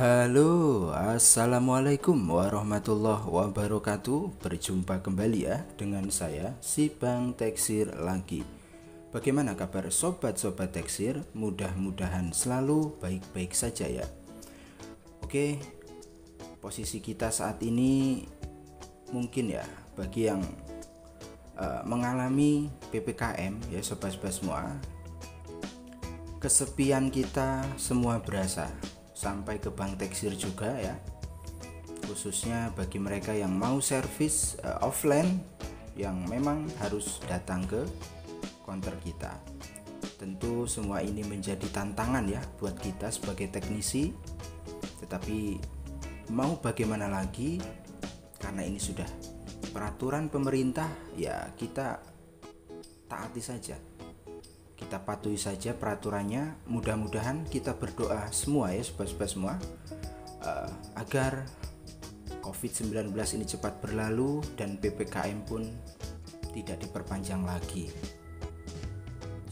Halo, assalamualaikum warahmatullahi wabarakatuh. Berjumpa kembali ya dengan saya, si Bang Teksir lagi. Bagaimana kabar sobat-sobat Teksir? Mudah-mudahan selalu baik-baik saja ya. Oke, posisi kita saat ini mungkin ya bagi yang mengalami PPKM ya sobat-sobat semua, kesepian kita semua berasa. Sampai ke Bank Teksir juga ya, khususnya bagi mereka yang mau servis offline yang memang harus datang ke counter kita. Tentu semua ini menjadi tantangan ya buat kita sebagai teknisi, tetapi mau bagaimana lagi, karena ini sudah peraturan pemerintah ya, kita taati saja, kita patuhi saja peraturannya. Mudah-mudahan kita berdoa semua ya sobat-sobat semua, agar COVID-19 ini cepat berlalu dan PPKM pun tidak diperpanjang lagi,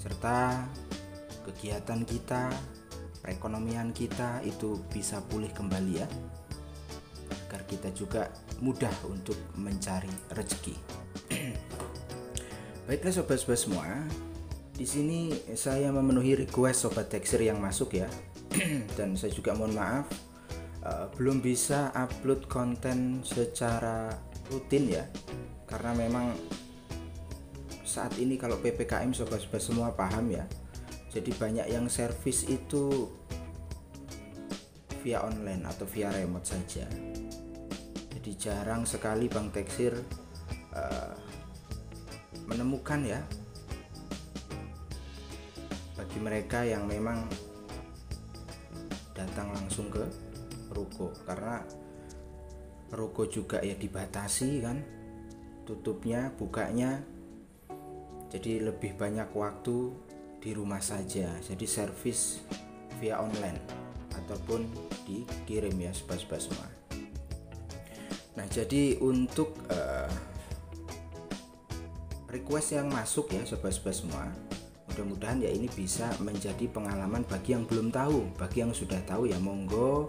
serta kegiatan kita, perekonomian kita itu bisa pulih kembali ya, agar kita juga mudah untuk mencari rezeki. Baiklah sobat-sobat semua, di sini saya memenuhi request sobat Teksir yang masuk ya. Dan saya juga mohon maaf belum bisa upload konten secara rutin ya, karena memang saat ini kalau PPKM sobat-sobat semua paham ya, jadi banyak yang servis itu via online atau via remote saja. Jadi jarang sekali Bang Teksir menemukan ya bagi mereka yang memang datang langsung ke ruko, karena ruko juga ya dibatasi kan tutupnya, bukanya, jadi lebih banyak waktu di rumah saja. Jadi servis via online ataupun dikirim ya sobat-sobat semua. Nah, jadi untuk request yang masuk ya sobat-sobat semua, mudah-mudahan ya ini bisa menjadi pengalaman bagi yang belum tahu. Bagi yang sudah tahu ya monggo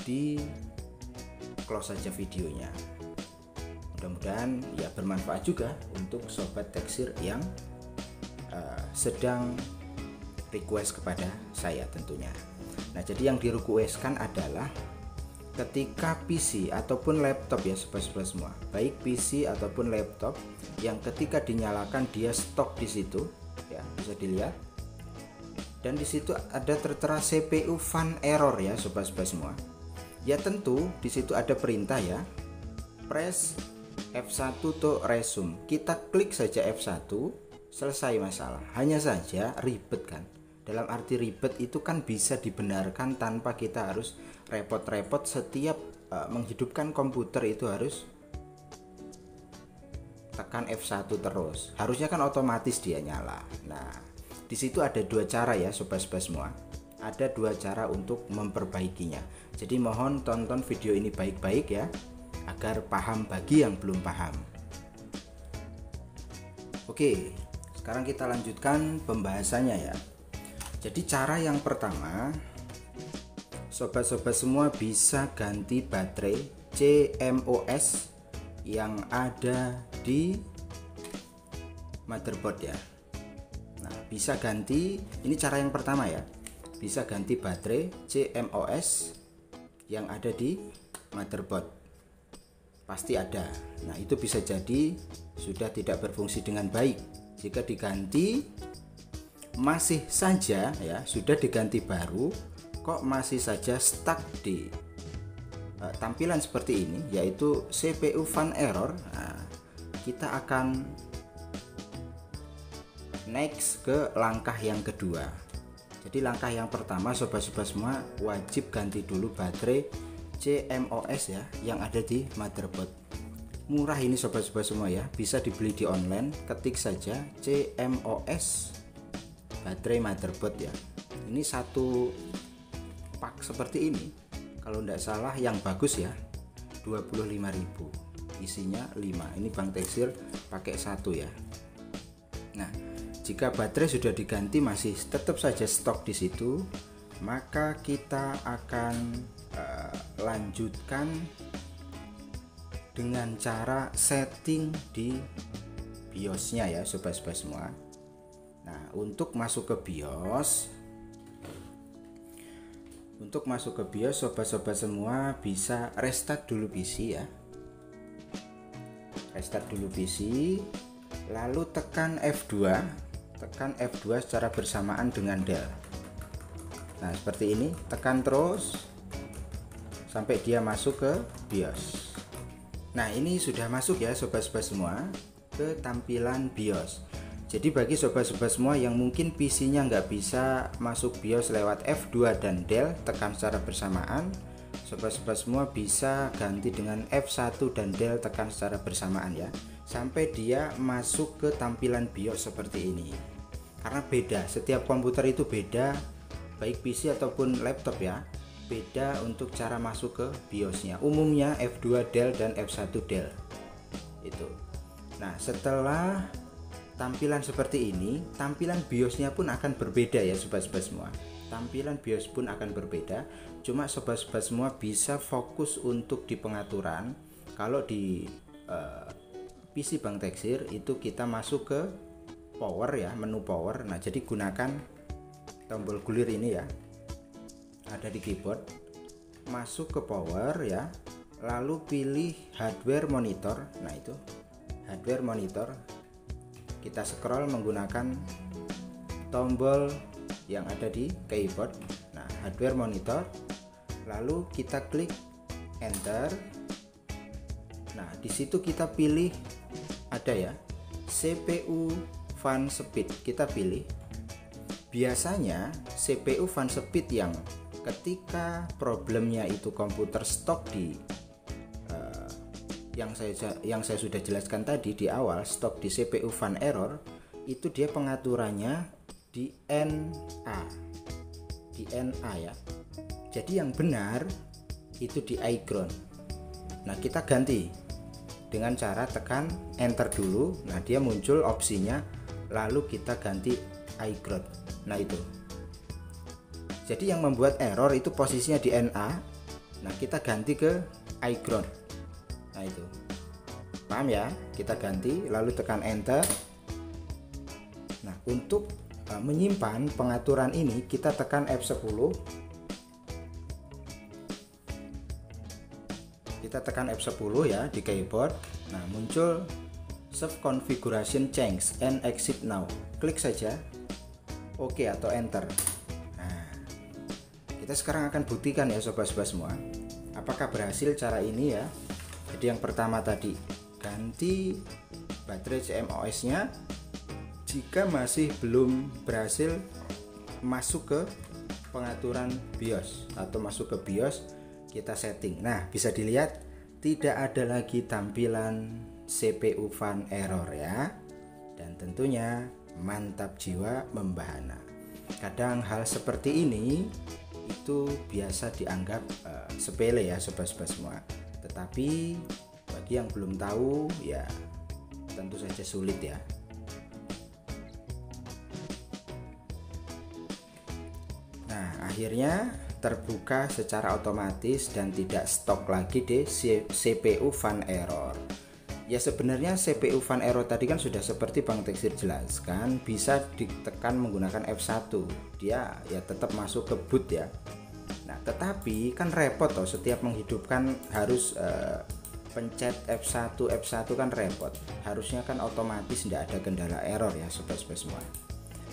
di close saja videonya. Mudah-mudahan ya bermanfaat juga untuk sobat Teksir yang sedang request kepada saya tentunya. Nah, jadi yang di-requestkan adalah ketika PC ataupun laptop ya sobat-sobat semua, baik PC ataupun laptop yang ketika dinyalakan dia stok di situ ya, bisa dilihat, dan di situ ada tertera CPU fan error ya sobat-sobat semua. Ya tentu di situ ada perintah ya, press F1 to resume. Kita klik saja F1, selesai masalah. Hanya saja ribet kan. Dalam arti ribet itu kan bisa dibenarkan tanpa kita harus repot-repot setiap menghidupkan komputer itu harus tekan F1 terus. Harusnya kan otomatis dia nyala. Nah, di situ ada dua cara ya sobat-sobat semua. Ada dua cara untuk memperbaikinya. Jadi mohon tonton video ini baik-baik ya, agar paham bagi yang belum paham. Oke, sekarang kita lanjutkan pembahasannya ya. Jadi cara yang pertama, sobat-sobat semua bisa ganti baterai CMOS yang ada di motherboard ya. Nah, bisa ganti, ini cara yang pertama ya, bisa ganti baterai CMOS yang ada di motherboard. Pasti ada. Nah, itu bisa jadi sudah tidak berfungsi dengan baik. Jika diganti masih saja ya, sudah diganti baru kok masih saja stuck di tampilan seperti ini, yaitu CPU fan error. Nah, kita akan next ke langkah yang kedua. Jadi langkah yang pertama sobat-sobat semua wajib ganti dulu baterai CMOS ya yang ada di motherboard. Murah ini sobat-sobat semua ya, bisa dibeli di online, ketik saja CMOS baterai motherboard ya. Ini satu pak seperti ini, kalau tidak salah yang bagus ya 25.000, isinya 5. Ini Bang Teksir pakai satu ya. Nah, jika baterai sudah diganti masih tetap saja stok di situ, maka kita akan lanjutkan dengan cara setting di BIOS-nya ya sobat-sobat semua. Nah, untuk masuk ke BIOS, sobat-sobat semua bisa restart dulu PC ya. Restart dulu PC, lalu tekan F2 secara bersamaan dengan del. Nah, seperti ini, tekan terus sampai dia masuk ke BIOS. Nah, ini sudah masuk ya sobat-sobat semua ke tampilan BIOS. Jadi bagi sobat-sobat semua yang mungkin PC-nya nggak bisa masuk BIOS lewat F2 dan del, tekan secara bersamaan. Sobat-sobat semua bisa ganti dengan F1 dan del, tekan secara bersamaan ya, sampai dia masuk ke tampilan BIOS seperti ini. Karena beda, setiap komputer itu beda, baik PC ataupun laptop ya, beda untuk cara masuk ke BIOS-nya. Umumnya F2 del dan F1 del itu. Nah, setelah tampilan seperti ini, tampilan BIOS-nya pun akan berbeda ya sobat-sobat semua. Tampilan BIOS pun akan berbeda. Cuma sobat-sobat semua bisa fokus untuk di pengaturan. Kalau di PC Bang Teksir itu kita masuk ke power ya, menu power. Nah, jadi gunakan tombol gulir ini ya, ada di keyboard, masuk ke power ya, lalu pilih hardware monitor. Nah, itu hardware monitor, kita scroll menggunakan tombol yang ada di keyboard. Nah, hardware monitor, lalu kita klik enter. Nah, di situ kita pilih ada ya CPU fan speed, kita pilih. Biasanya CPU fan speed yang ketika problemnya itu komputer stok di yang saya sudah jelaskan tadi di awal, stok di CPU fan error, itu dia pengaturannya di NA, ya. Jadi yang benar itu di iGround. Nah, kita ganti dengan cara tekan enter dulu. Nah, dia muncul opsinya, lalu kita ganti iGround. Nah, itu. Jadi yang membuat error itu posisinya di NA. Nah, kita ganti ke iGround. Nah, itu. Paham ya? Kita ganti lalu tekan enter. Nah, untuk menyimpan pengaturan ini kita tekan F10. Kita tekan F10 ya di keyboard. Nah, muncul Save Configuration Change and Exit Now. Klik saja OK atau enter. Nah, kita sekarang akan buktikan ya sobat-sobat semua, apakah berhasil cara ini ya. Jadi yang pertama tadi, ganti baterai CMOS-nya. Jika masih belum berhasil masuk ke pengaturan BIOS atau masuk ke BIOS, kita setting. Nah, bisa dilihat tidak ada lagi tampilan CPU fan error ya. Dan tentunya mantap jiwa membahana. Kadang hal seperti ini itu biasa dianggap sepele ya sobat-sobat semua. Tetapi bagi yang belum tahu ya tentu saja sulit ya. Nah, akhirnya terbuka secara otomatis dan tidak stok lagi di CPU fan error. Ya, sebenarnya CPU fan error tadi kan sudah seperti Bang Teksir jelaskan, bisa ditekan menggunakan F1. Dia ya tetap masuk ke boot ya. Nah, tetapi kan repot toh, setiap menghidupkan harus pencet F1 kan repot. Harusnya kan otomatis tidak ada kendala error ya sobat-sobat semua.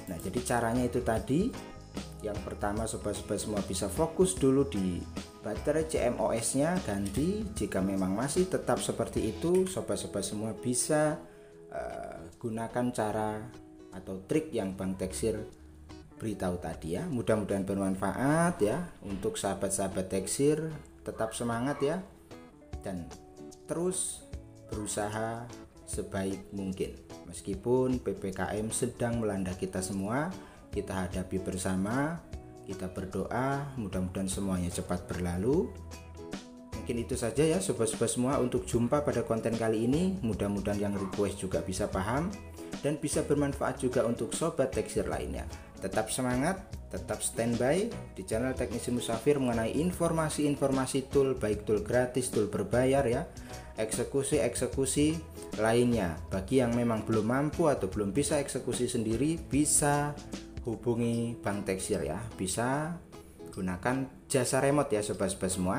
Nah, jadi caranya itu tadi. Yang pertama, sobat-sobat semua bisa fokus dulu di baterai CMOS-nya, ganti. Jika memang masih tetap seperti itu, sobat-sobat semua bisa gunakan cara atau trik yang Bang Teksir beritahu tadi ya. Mudah-mudahan bermanfaat ya untuk sahabat-sahabat Teksir tetap semangat ya, dan terus berusaha sebaik mungkin. Meskipun PPKM sedang melanda kita semua, kita hadapi bersama, kita berdoa mudah-mudahan semuanya cepat berlalu. Mungkin itu saja ya sobat-sobat semua untuk jumpa pada konten kali ini. Mudah-mudahan yang request juga bisa paham dan bisa bermanfaat juga untuk sobat tekstil lainnya. Tetap semangat, tetap standby di channel Teknisi Musafir mengenai informasi-informasi tool, baik tool gratis, tool berbayar ya, eksekusi lainnya. Bagi yang memang belum mampu atau belum bisa eksekusi sendiri, bisa hubungi Bank Tekstil ya, bisa gunakan jasa remote ya sobat-sobat semua.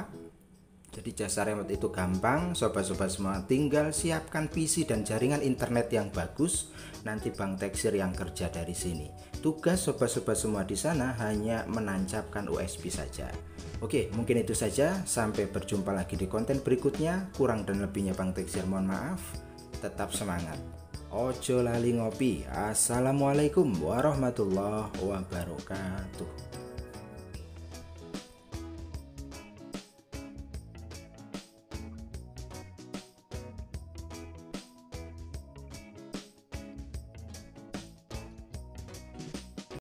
Jadi jasa remote itu gampang, sobat-sobat semua tinggal siapkan PC dan jaringan internet yang bagus, nanti Bank Tekstil yang kerja dari sini. Tugas sobat-sobat semua di sana hanya menancapkan USB saja. Oke, mungkin itu saja, sampai berjumpa lagi di konten berikutnya. Kurang dan lebihnya Bank Tekstil mohon maaf. Tetap semangat, ojo lali ngopi. Assalamualaikum warahmatullahi wabarakatuh.